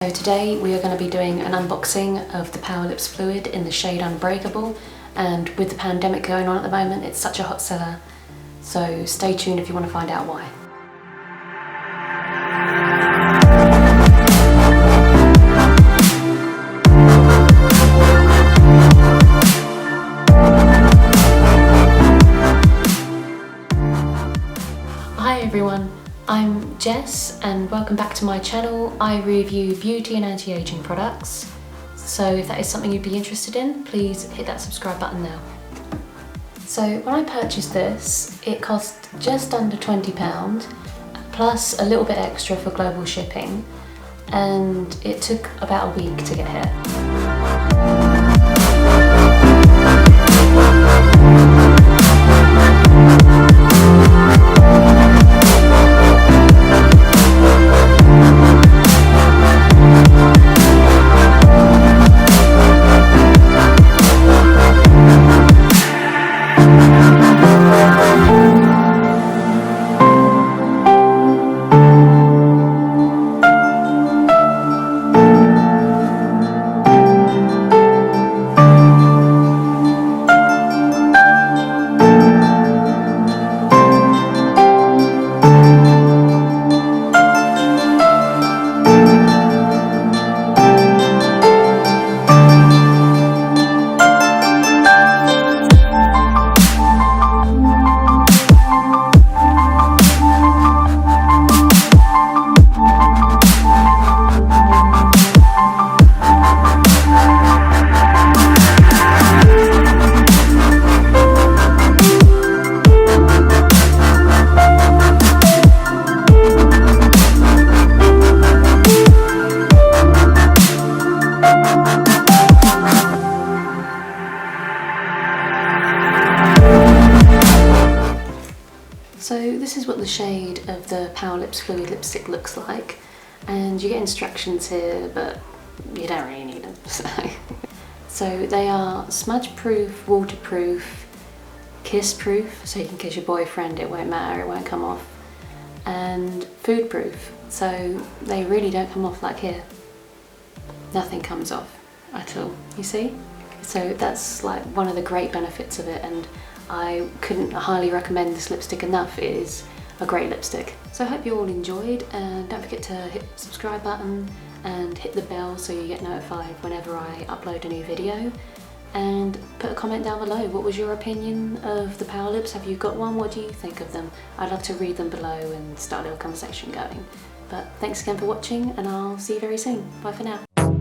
So today we are going to be doing an unboxing of the Powerlips FLULID in the shade Unbreakable, and with the pandemic going on at the moment it's such a hot seller, so stay tuned if you want to find out why. Hi everyone, I'm Jess and welcome back to my channel. I review beauty and anti-aging products, so if that is something you'd be interested in, please hit that subscribe button now. So when I purchased this, it cost just under £20 plus a little bit extra for global shipping, and it took about a week to get here. So this is what the shade of the Powerlips FLULID lipstick looks like, and you get instructions here, but you don't really need them. So they are smudge-proof, waterproof, kiss-proof, so you can kiss your boyfriend, it won't matter, it won't come off, and food-proof, so they really don't come off like here. Nothing comes off at all, you see? So that's like one of the great benefits of it, and I couldn't highly recommend this lipstick enough. It is a great lipstick. So I hope you all enjoyed, and don't forget to hit the subscribe button and hit the bell so you get notified whenever I upload a new video, and put a comment down below. What was your opinion of the Powerlips? Have you got one? What do you think of them? I'd love to read them below and start a little conversation going. But thanks again for watching, and I'll see you very soon. Bye for now.